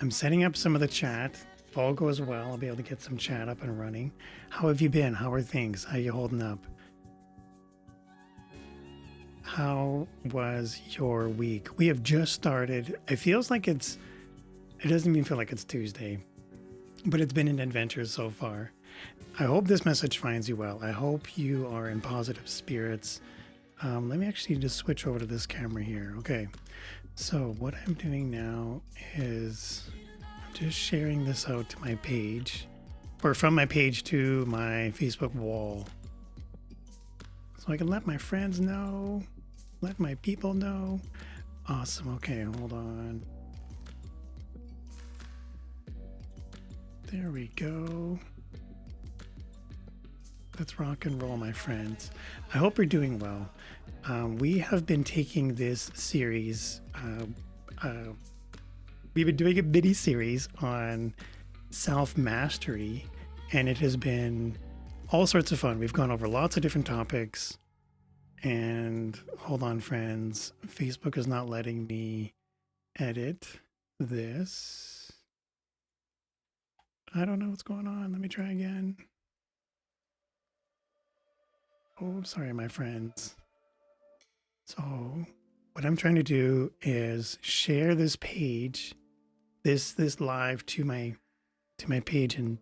I'm setting up some of the chat. If all goes well, I'll be able to get some chat up and running. How have you been? How are things? How are you holding up? How was your week? We have just started. It feels like it doesn't even feel like it's Tuesday, but it's been an adventure so far. I hope this message finds you well. I hope you are in positive spirits. Let me actually just switch over to this camera here. Okay. So what I'm doing now is I'm just sharing this out to my page, or from my page to my Facebook wall, so I can let my friends know, let my people know. Awesome. Okay, hold on. There we go. Let's rock and roll, my friends. I hope you're doing well. We have been taking this series. We've been doing a mini series on self-mastery, and it has been all sorts of fun. We've gone over lots of different topics. And hold on, friends. Facebook is not letting me edit this. I don't know what's going on. Let me try again. Oh, I'm sorry, my friends. So what I'm trying to do is share this page, this live to my page, and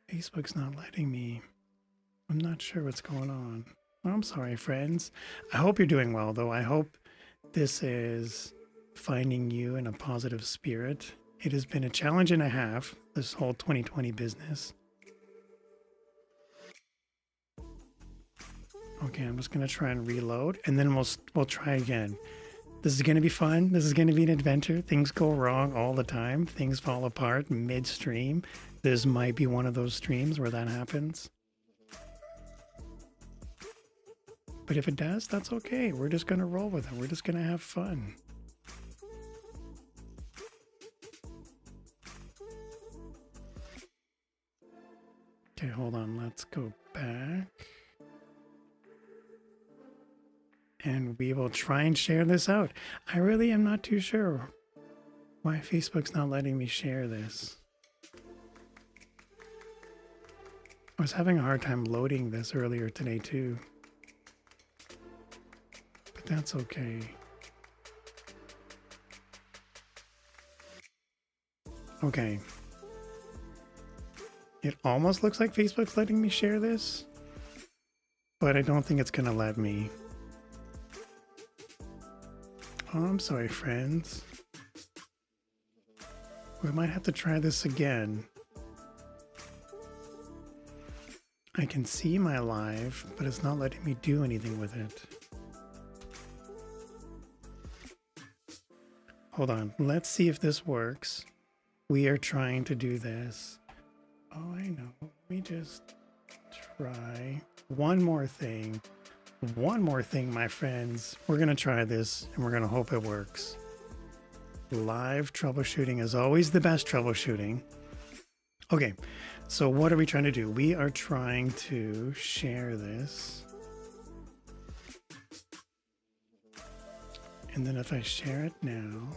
Facebook's not letting me. I'm not sure what's going on. I'm sorry, friends. I hope you're doing well, though. I hope this is finding you in a positive spirit. It has been a challenge and a half, this whole 2020 business. Okay, I'm just going to try and reload, and then we'll try again. This is going to be fun. This is going to be an adventure. Things go wrong all the time. Things fall apart midstream. This might be one of those streams where that happens. But if it does, that's okay. We're just going to roll with it. We're just going to have fun. Okay, hold on. Let's go back. And we will try and share this out. I really am not too sure why Facebook's not letting me share this. I was having a hard time loading this earlier today too. But that's okay. Okay. It almost looks like Facebook's letting me share this, but I don't think it's going to let me. Oh, I'm sorry, friends. We might have to try this again. I can see my live, but it's not letting me do anything with it. Hold on. Let's see if this works. We are trying to do this. Oh, I know. Let me just try one more thing. One more thing, my friends. We're going to try this, and we're going to hope it works. Live troubleshooting is always the best troubleshooting. Okay, so what are we trying to do? We are trying to share this. And then if I share it now...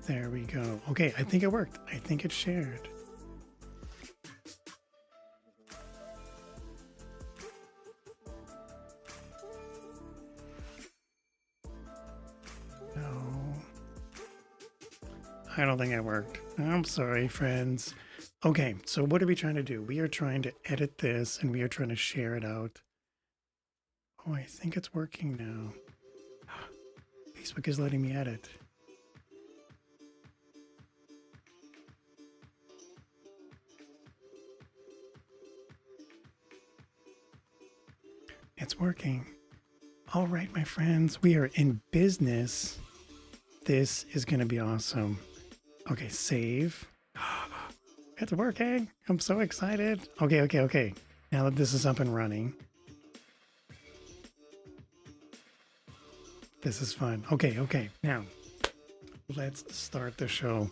There we go. Okay, I think it worked. I think it shared. I don't think it worked. I'm sorry, friends. Okay, so what are we trying to do? We are trying to edit this, and we are trying to share it out. Oh, I think it's working now. Facebook is letting me edit. It's working. All right, my friends, we are in business. This is going to be awesome. Okay, save. It's working. I'm so excited. Okay. Now that this is up and running. This is fun. Okay. Now, let's start the show.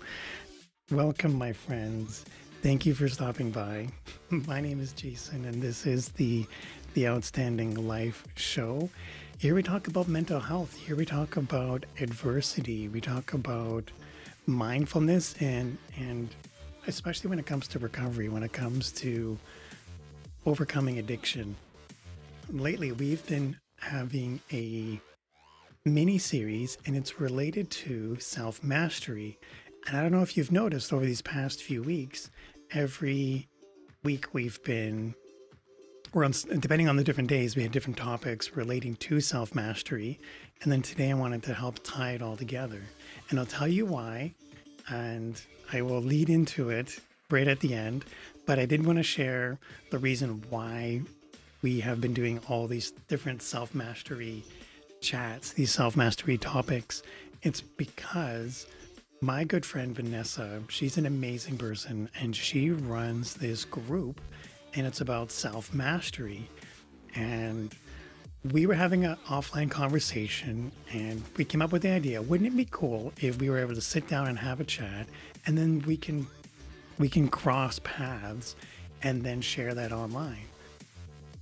Welcome, my friends. Thank you for stopping by. My name is Jason, and this is the Outstanding Life Show. Here we talk about mental health. Here we talk about adversity. We talk about mindfulness and especially when it comes to recovery, when it comes to overcoming addiction. Lately, we've been having a mini series and it's related to self mastery. And I don't know if you've noticed over these past few weeks, every week we've been, or on, depending on the different days, we had different topics relating to self mastery. And then today I wanted to help tie it all together. And I'll tell you why, and I will lead into it right at the end. But I did want to share the reason why we have been doing all these different self mastery chats, these self mastery topics. It's because my good friend Vanessa, she's an amazing person and she runs this group and it's about self mastery. And we were having an offline conversation and we came up with the idea, wouldn't it be cool if we were able to sit down and have a chat and then we can cross paths and then share that online.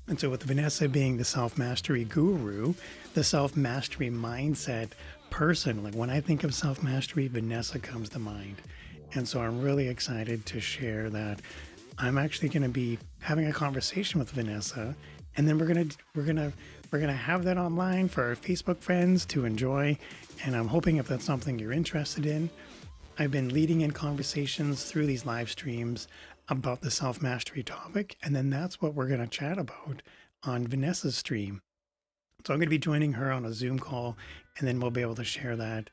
And so with Vanessa being the self-mastery guru, the self-mastery mindset person, like when I think of self-mastery, Vanessa comes to mind. And so I'm really excited to share that I'm actually going to be having a conversation with Vanessa, and then we're going to have that online for our Facebook friends to enjoy. And I'm hoping if that's something you're interested in. I've been leading in conversations through these live streams about the self-mastery topic, and then that's what we're going to chat about on Vanessa's stream. So I'm going to be joining her on a Zoom call, and then we'll be able to share that.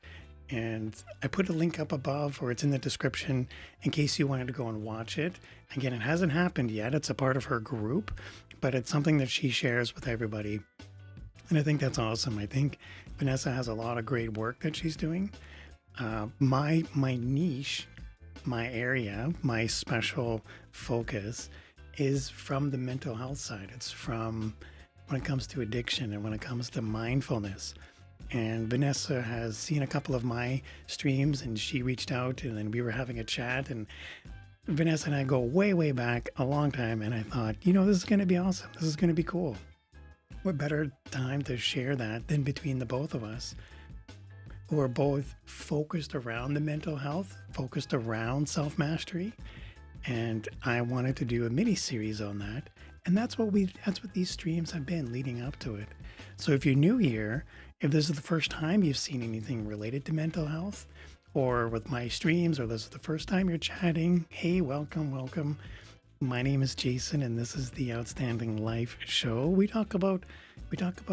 And I put a link up above, or it's in the description, in case you wanted to go and watch it. Again, it hasn't happened yet. It's a part of her group, but it's something that she shares with everybody. And I think that's awesome. I think Vanessa has a lot of great work that she's doing. My niche, my area, my special focus is from the mental health side. It's from when it comes to addiction and when it comes to mindfulness. And Vanessa has seen a couple of my streams and she reached out and then we were having a chat, and Vanessa and I go way, way back a long time. And I thought, this is going to be awesome. This is going to be cool. What better time to share that than between the both of us, who are both focused around the mental health, focused around self-mastery. And I wanted to do a mini series on that. And that's what these streams have been leading up to it. So if you're new here, if this is the first time you've seen anything related to mental health or with my streams, or this is the first time you're chatting, hey, welcome. My name is Jason and this is the Outstanding Life Show. We talk about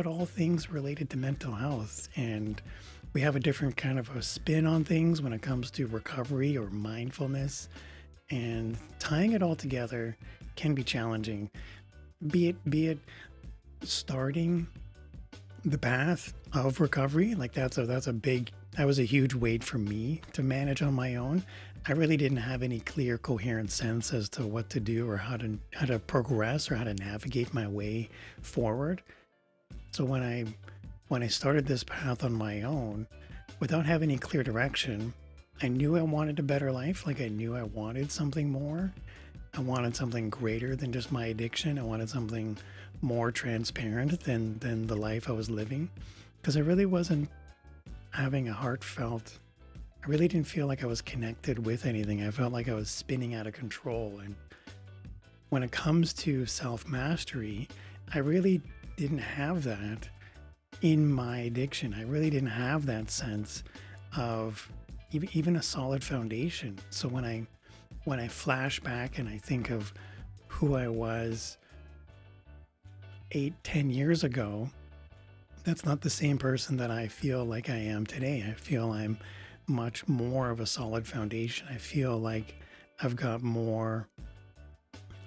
all things related to mental health, and we have a different kind of a spin on things when it comes to recovery or mindfulness, and tying it all together can be challenging. Be it starting the path of recovery, like that was a huge weight for me to manage on my own. I really didn't have any clear, coherent sense as to what to do or how to progress or how to navigate my way forward. So when I started this path on my own, without having any clear direction, I knew I wanted a better life. Like I knew I wanted something more. I wanted something greater than just my addiction. I wanted something more transparent than the life I was living. Because I really wasn't having a heartfelt, I really didn't feel like I was connected with anything. I felt like I was spinning out of control. And when it comes to self-mastery, I really didn't have that in my addiction. I really didn't have that sense of even a solid foundation. So when I flash back and I think of who I was 8-10 years ago, that's not the same person that I feel like I am today. I feel I'm much more of a solid foundation. I feel like I've got more,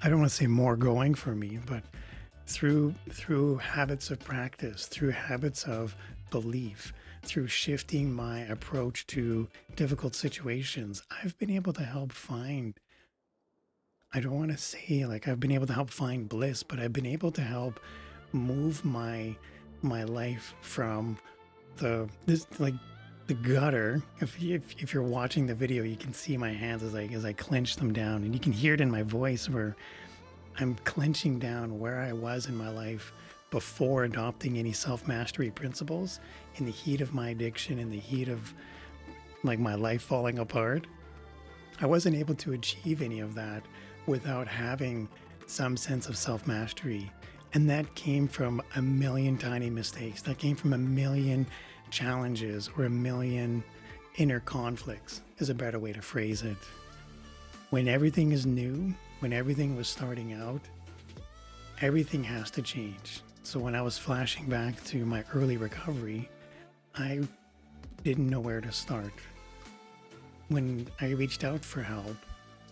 I don't want to say more going for me, but through habits of practice, through habits of belief, through shifting my approach to difficult situations, I've been able to help find, I don't want to say like I've been able to help find bliss, but I've been able to help move my life from the gutter. If you're watching the video, you can see my hands as I clench them down, and you can hear it in my voice where I'm clenching down where I was in my life before adopting any self-mastery principles, in the heat of my addiction, in the heat of like my life falling apart, I wasn't able to achieve any of that without having some sense of self-mastery. And that came from a million tiny mistakes. That came from a million challenges, or a million inner conflicts is a better way to phrase it. When everything is new, when everything was starting out, everything has to change. So when I was flashing back to my early recovery, I didn't know where to start. When I reached out for help,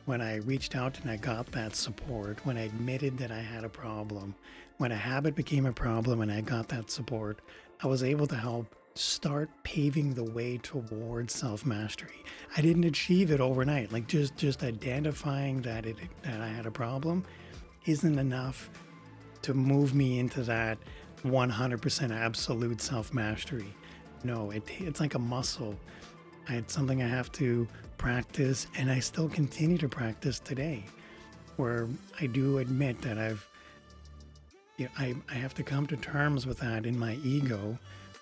when I reached out and I got that support, when I admitted that I had a problem, when a habit became a problem and I got that support, I was able to help start paving the way towards self-mastery. I didn't achieve it overnight. Like just identifying that I had a problem isn't enough to move me into that 100% absolute self-mastery. No, it's like a muscle. It's something I have to practice, and I still continue to practice today, where I do admit that I have to come to terms with that in my ego,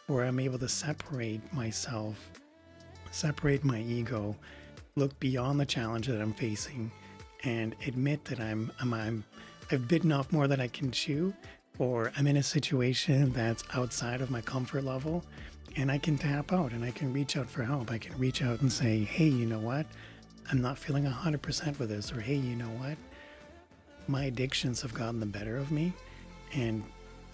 where I'm able to separate myself, separate my ego, look beyond the challenge that I'm facing, and admit that I've bitten off more than I can chew, or I'm in a situation that's outside of my comfort level, and I can tap out and I can reach out for help. I can reach out and say, hey, you know what? I'm not feeling 100% with this. Or, hey, you know what? My addictions have gotten the better of me, and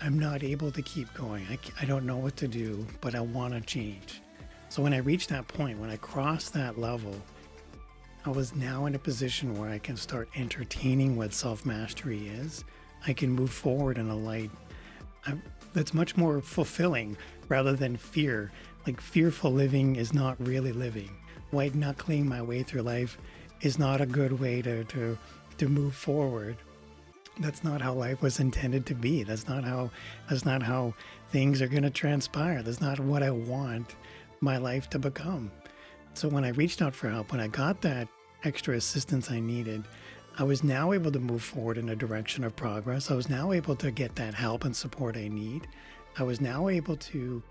I'm not able to keep going. I don't know what to do, but I want to change. So when I reached that point, when I crossed that level, I was now in a position where I can start entertaining what self-mastery is. I can move forward in a light that's much more fulfilling rather than fear. Like, fearful living is not really living. White knuckling my way through life is not a good way to move forward. That's not how life was intended to be. That's not how things are going to transpire. That's not what I want my life to become. So when I reached out for help, when I got that extra assistance I needed, I was now able to move forward in a direction of progress. I was now able to get that help and support I need. I was now able to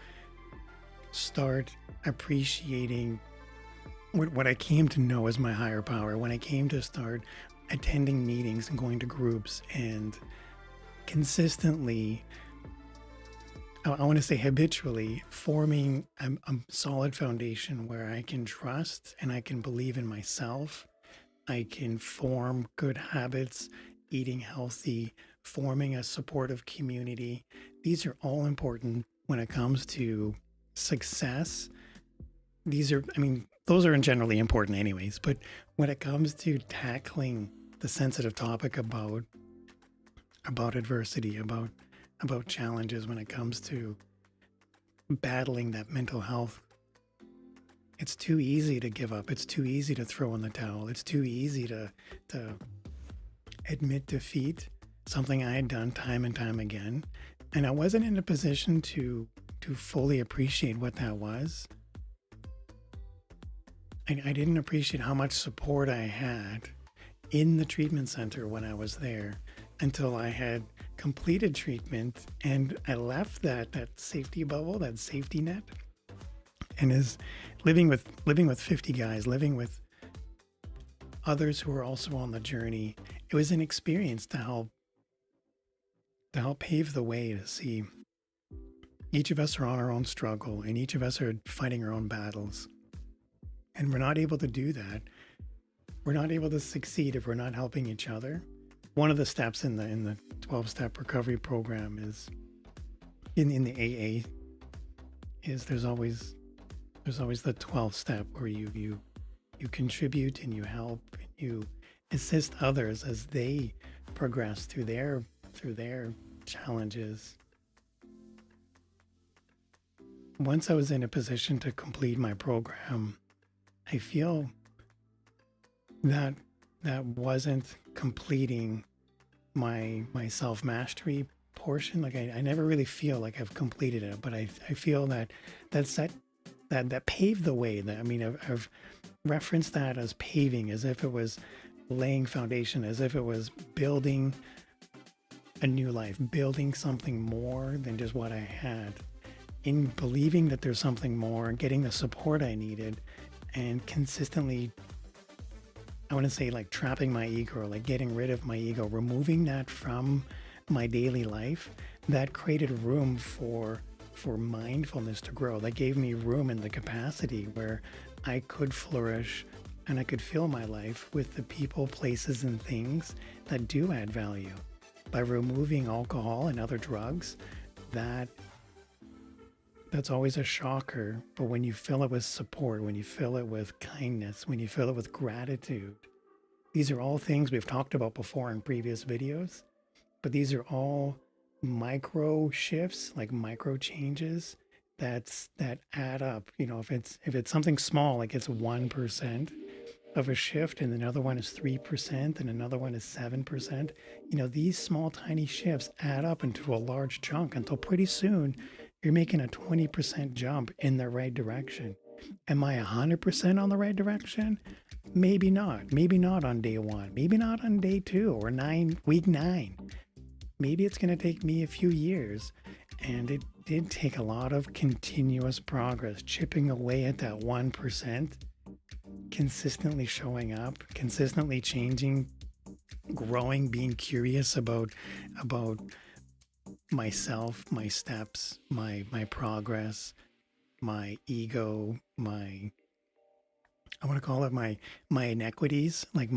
start appreciating what I came to know as my higher power, when I came to start attending meetings and going to groups and consistently, I want to say habitually, forming a solid foundation where I can trust and I can believe in myself. I can form good habits, eating healthy, forming a supportive community. These are all important when it comes to success. Those are generally important anyways, but when it comes to tackling the sensitive topic about adversity, about challenges, when it comes to battling that mental health, it's too easy to give up. It's too easy to throw in the towel. It's too easy to admit defeat, something I had done time and time again. And I wasn't in a position to fully appreciate what that was. I didn't appreciate how much support I had in the treatment center when I was there until I had completed treatment and I left that safety bubble, that safety net, and is living with 50 guys, living with others who are also on the journey. It was an experience to help pave the way to see each of us are on our own struggle and each of us are fighting our own battles. And we're not able to do that. We're not able to succeed if we're not helping each other. One of the steps in the 12-step recovery program is in the AA is there's always the 12th step where you contribute and you help and you assist others as they progress through their challenges. Once I was in a position to complete my program, I feel that wasn't completing my self-mastery portion. Like I never really feel like I've completed it, but I feel that paved the way. I've referenced that as paving, as if it was laying foundation, as if it was building a new life, building something more than just what I had, in believing that there's something more, getting the support I needed, and consistently, I want to say, like trapping my ego, like getting rid of my ego, removing that from my daily life. That created room for mindfulness to grow. That gave me room and the capacity where I could flourish and I could fill my life with the people, places, and things that do add value. By removing alcohol and other drugs, that's always a shocker. But when you fill it with support, when you fill it with kindness, when you fill it with gratitude, these are all things we've talked about before in previous videos, but these are all micro shifts, like micro changes that add up. You know, if it's something small, like it's 1% of a shift, and another one is 3%, and another one is 7%, you know, these small tiny shifts add up into a large chunk until pretty soon you're making a 20% jump in the right direction. Am I 100% on the right direction? Maybe not. Maybe not on day one. Maybe not on day 2 or week 9. Maybe it's going to take me a few years. And it did take a lot of continuous progress, chipping away at that 1%, consistently showing up, consistently changing, growing, being curious about myself, my steps, my progress, my ego, I want to call it my inequities, like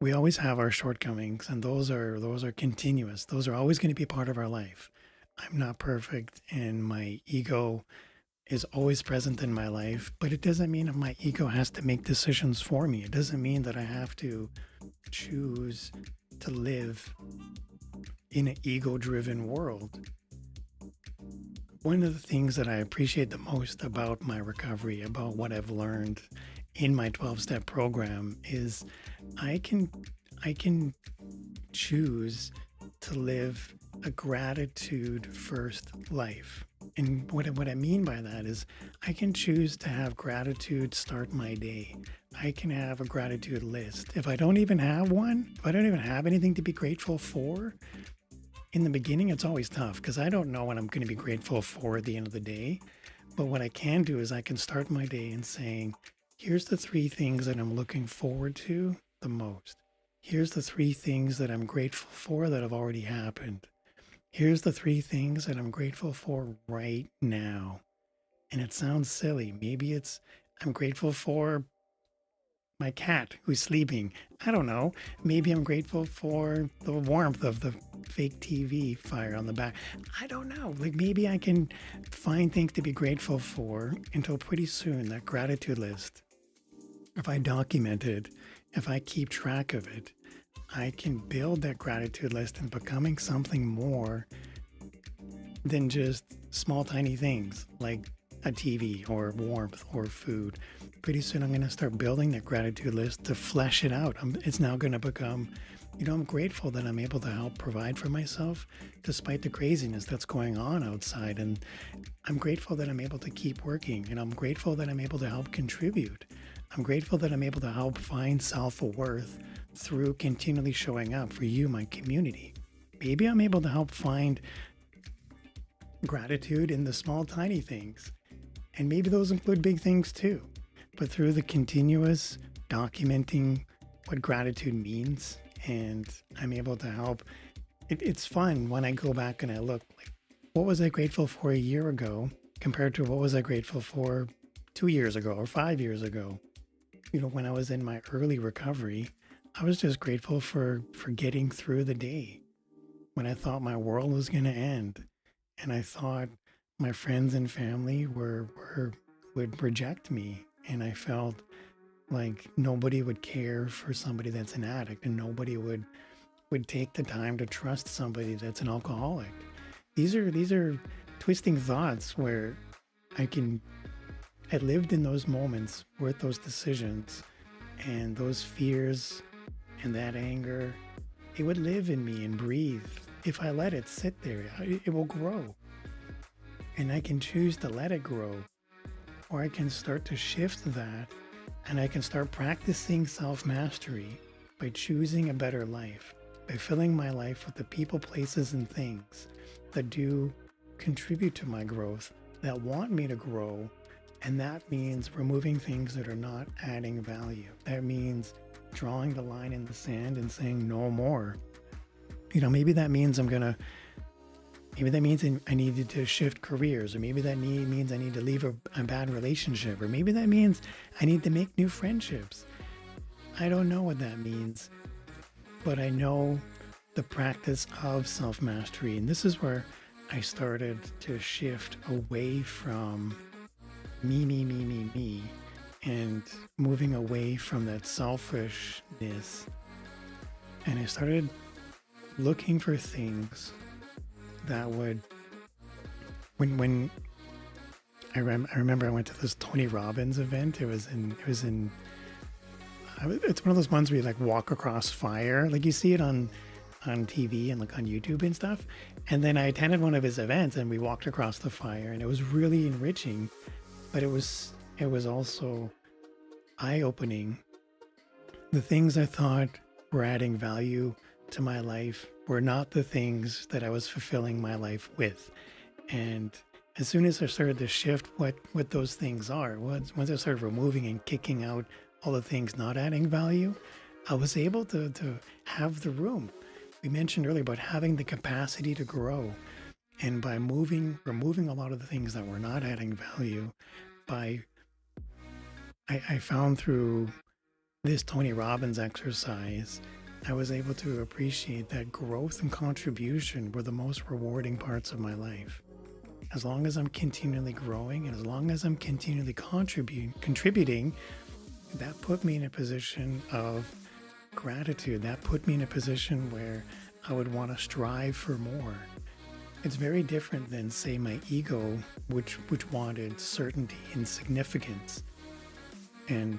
we always have our shortcomings, and those are continuous. Those are always going to be part of our life. I'm not perfect, and my ego is always present in my life, but it doesn't mean that my ego has to make decisions for me. It doesn't mean that I have to choose to live in an ego-driven world. One of the things that I appreciate the most about my recovery, about what I've learned in my 12-step program, is I can choose to live a gratitude-first life. And what I mean by that is I can choose to have gratitude start my day. I can have a gratitude list. If I don't even have one, if I don't even have anything to be grateful for, in the beginning, it's always tough because I don't know what I'm going to be grateful for at the end of the day. But what I can do is I can start my day in saying, here's the 3 things that I'm looking forward to the most. Here's the 3 things that I'm grateful for that have already happened. Here's the 3 things that I'm grateful for right now. And it sounds silly. Maybe it's I'm grateful for my cat who's sleeping. I don't know. Maybe I'm grateful for the warmth of the fake TV fire on the back. I don't know. Like maybe I can find things to be grateful for until pretty soon that gratitude list, if I document it, if I keep track of it, I can build that gratitude list and becoming something more than just small, tiny things like a TV or warmth or food. Pretty soon I'm going to start building that gratitude list to flesh it out. It's now going to become, I'm grateful that I'm able to help provide for myself despite the craziness that's going on outside. And I'm grateful that I'm able to keep working. And I'm grateful that I'm able to help contribute. I'm grateful that I'm able to help find self-worth through continually showing up for you, my community. Maybe I'm able to help find gratitude in the small, tiny things. And maybe those include big things too. But through the continuous documenting what gratitude means, and I'm able to help, it's fun when I go back and I look, like, what was I grateful for a year ago compared to what was I grateful for 2 years ago or 5 years ago? When I was in my early recovery, I was just grateful for getting through the day when I thought my world was going to end. And I thought my friends and family would reject me. And I felt like nobody would care for somebody that's an addict, and nobody would take the time to trust somebody that's an alcoholic. These are twisting thoughts where I lived in those moments with those decisions and those fears and that anger. It would live in me and breathe. If I let it sit there, it will grow. And I can choose to let it grow, or I can start to shift that, and I can start practicing self-mastery by choosing a better life. by filling my life with the people, places, and things that do contribute to my growth, that want me to grow. And that means removing things that are not adding value. That means drawing the line in the sand and saying no more. Maybe that means maybe that means I needed to shift careers, or maybe that means I need to leave a bad relationship, or maybe that means I need to make new friendships. I don't know what that means, but I know the practice of self-mastery. And this is where I started to shift away from me, and moving away from that selfishness. And I started looking for things that would, when I remember I went to this Tony Robbins event. It's one of those ones where you like walk across fire, like you see it on TV and like on YouTube and stuff. And then I attended one of his events and we walked across the fire, and it was really enriching, but it was also eye-opening. The things I thought were adding value to my life were not the things that I was fulfilling my life with. And as soon as I started to shift what those things are, once I started removing and kicking out all the things not adding value, I was able to have the room. We mentioned earlier about having the capacity to grow. And by removing a lot of the things that were not adding value, I found through this Tony Robbins exercise, I was able to appreciate that growth and contribution were the most rewarding parts of my life. As long as I'm continually growing and as long as I'm continually contributing, that put me in a position of gratitude. That put me in a position where I would want to strive for more. It's very different than, say, my ego, which wanted certainty and significance. And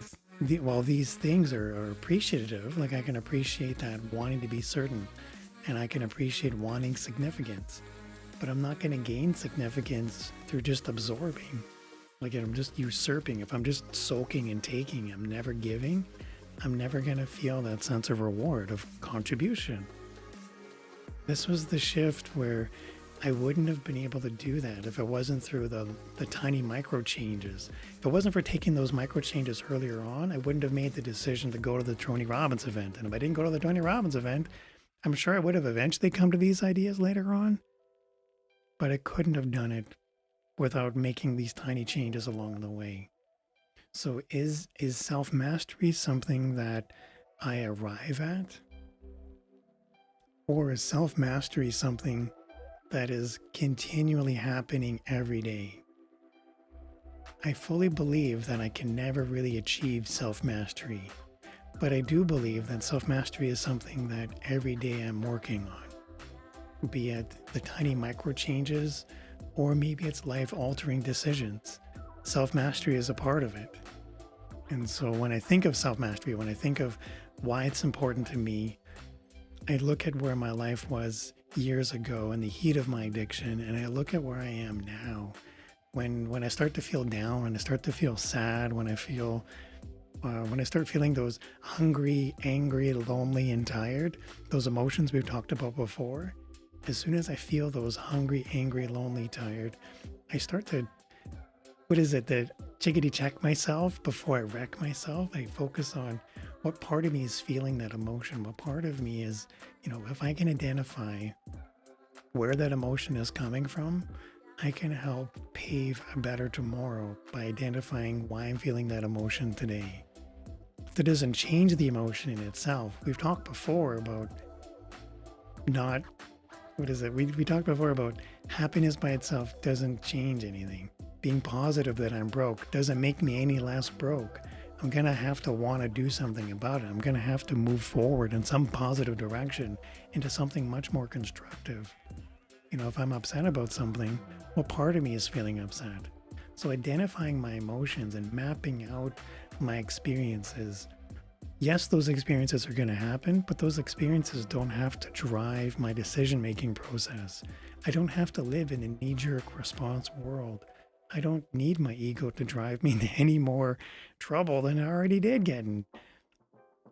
while these things are appreciative, like I can appreciate that wanting to be certain, and I can appreciate wanting significance, but I'm not going to gain significance through just absorbing. Like I'm just usurping. If I'm just soaking and taking, I'm never giving, I'm never going to feel that sense of reward, of contribution. This was the shift where I wouldn't have been able to do that if it wasn't through the tiny micro changes. If it wasn't for taking those micro changes earlier on, I wouldn't have made the decision to go to the Tony Robbins event. And if I didn't go to the Tony Robbins event, I'm sure I would have eventually come to these ideas later on. But I couldn't have done it without making these tiny changes along the way. So is self-mastery something that I arrive at? Or is self-mastery something that is continually happening every day? I fully believe that I can never really achieve self-mastery, but I do believe that self-mastery is something that every day I'm working on, be it the tiny micro changes, or maybe it's life-altering decisions. Self-mastery is a part of it. And so when I think of self-mastery, when I think of why it's important to me, I look at where my life was years ago in the heat of my addiction, and I look at where I am now. When I start to feel down, when I start to feel sad, when I start feeling those hungry, angry, lonely, and tired, those emotions we've talked about before, as soon as I feel those hungry, angry, lonely, tired, I start to, the chickadee check myself before I wreck myself. I focus on what part of me is feeling that emotion, what part of me is, if I can identify where that emotion is coming from, I can help pave a better tomorrow by identifying why I'm feeling that emotion today. That doesn't change the emotion in itself. We've talked before about we talked before about happiness by itself doesn't change anything. Being positive that I'm broke doesn't make me any less broke. I'm going to have to want to do something about it. I'm going to have to move forward in some positive direction into something much more constructive. If I'm upset about something, what part of me is feeling upset? So identifying my emotions and mapping out my experiences. Yes, those experiences are going to happen, but those experiences don't have to drive my decision-making process. I don't have to live in a knee-jerk response world. I don't need my ego to drive me into any more trouble than I already did get in.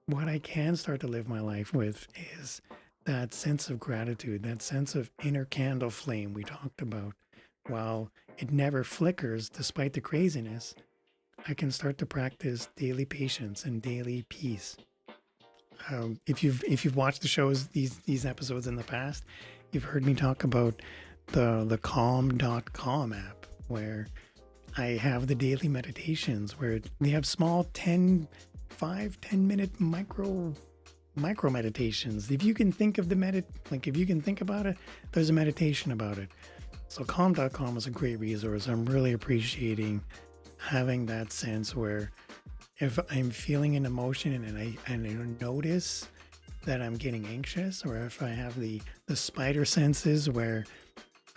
What I can start to live my life with is that sense of gratitude, that sense of inner candle flame we talked about, while it never flickers despite the craziness, I can start to practice daily patience and daily peace. If you've watched the shows, these episodes in the past, you've heard me talk about the calm.com app, where I have the daily meditations where they have small 5-10 minute micro meditations. If you can think of if you can think about it, there's a meditation about it. So calm.com is a great resource. I'm really appreciating having that sense where if I'm feeling an emotion and I notice that I'm getting anxious, or if I have the spider senses where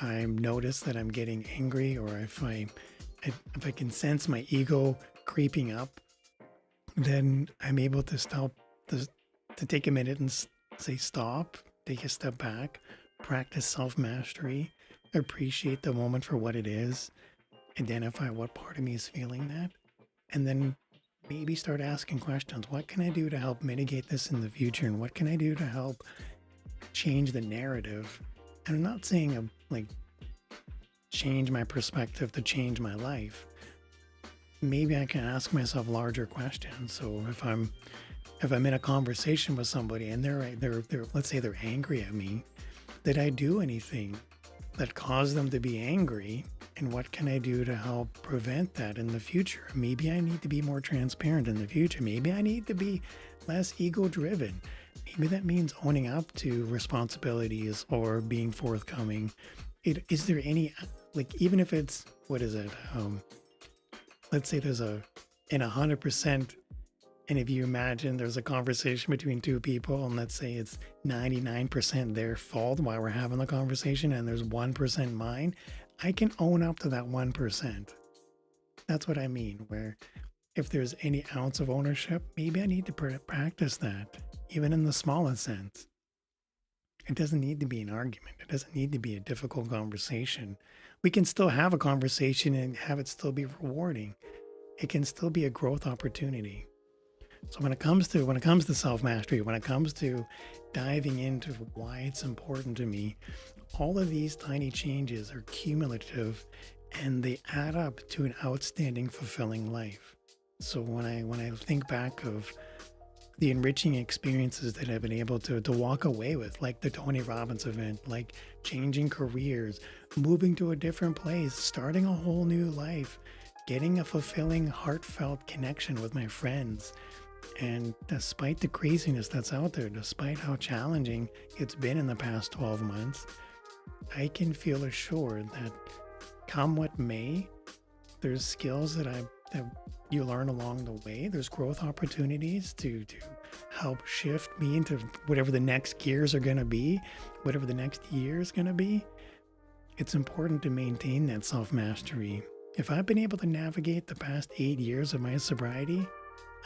I notice that I'm getting angry, or if I can sense my ego creeping up, then I'm able to stop, to take a minute and say stop, take a step back, practice self-mastery, appreciate the moment for what it is, identify what part of me is feeling that, and then maybe start asking questions. What can I do to help mitigate this in the future? And what can I do to help change the narrative? And I'm not saying change my perspective to change my life. Maybe I can ask myself larger questions. So if I'm in a conversation with somebody and they're let's say they're angry at me, did I do anything that caused them to be angry? And what can I do to help prevent that in the future? Maybe I need to be more transparent in the future. Maybe I need to be less ego driven. Maybe that means owning up to responsibilities or being forthcoming. Is there any, even if it's, what is it? Let's say there's in 100%, and if you imagine there's a conversation between two people, and let's say it's 99% their fault while we're having the conversation, and there's 1% mine, I can own up to that 1%. That's what I mean, where if there's any ounce of ownership, maybe I need to practice that, even in the smallest sense. It doesn't need to be an argument. It doesn't need to be a difficult conversation. We can still have a conversation and have it still be rewarding. It can still be a growth opportunity. So when it comes to self-mastery, when it comes to diving into why it's important to me, all of these tiny changes are cumulative and they add up to an outstanding, fulfilling life. So when I think back of the enriching experiences that I've been able to walk away with, like the Tony Robbins event, like changing careers, moving to a different place, starting a whole new life, getting a fulfilling, heartfelt connection with my friends. And despite the craziness that's out there, despite how challenging it's been in the past 12 months, I can feel assured that come what may, there's skills that you learn along the way. There's growth opportunities to help shift me into whatever the next gears are going to be, whatever the next year is going to be. It's important to maintain that self-mastery. If I've been able to navigate the past 8 years of my sobriety,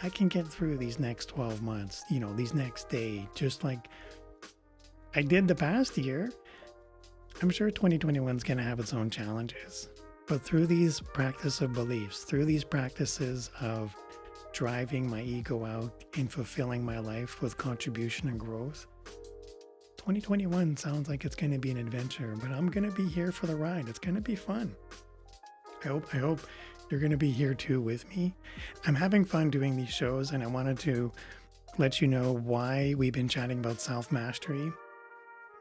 I can get through these next 12 months, these next day, just like I did the past year. I'm sure 2021 is going to have its own challenges, but through these practice of beliefs, through these practices of driving my ego out and fulfilling my life with contribution and growth, 2021 sounds like it's going to be an adventure, but I'm going to be here for the ride. It's going to be fun. I hope you're going to be here too with me. I'm having fun doing these shows, and I wanted to let you know why we've been chatting about self-mastery.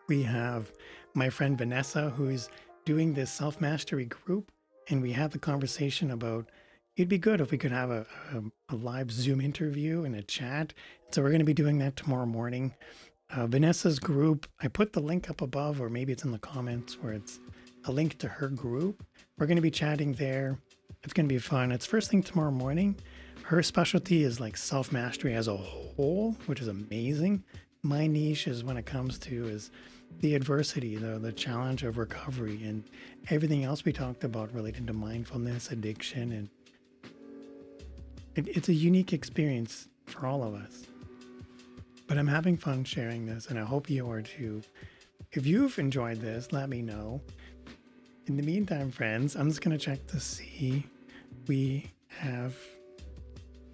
We have my friend Vanessa, who's doing this self-mastery group, and we had the conversation about it'd be good if we could have a live Zoom interview and a chat. So we're going to be doing that tomorrow morning. Vanessa's group, I put the link up above, or maybe it's in the comments, where it's a link to her group. We're going to be chatting there. It's going to be fun. It's first thing tomorrow morning. Her specialty is like self-mastery as a whole, which is amazing. My niche is when it comes to is the adversity, the challenge of recovery, and everything else we talked about related to mindfulness, addiction, and it's a unique experience for all of us. But I'm having fun sharing this, and I hope you are too. If you've enjoyed this, let me know. In the meantime, friends, I'm just going to check to see. We have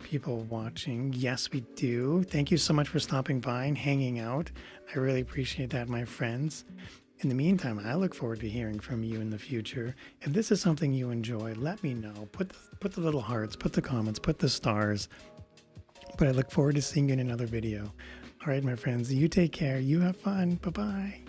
people watching. Yes, we do. Thank you so much for stopping by and hanging out. I really appreciate that, my friends. In the meantime, I look forward to hearing from you in the future. If this is something you enjoy, let me know. Put the little hearts, put the comments, put the stars. But I look forward to seeing you in another video. All right, my friends, you take care. You have fun. Bye-bye.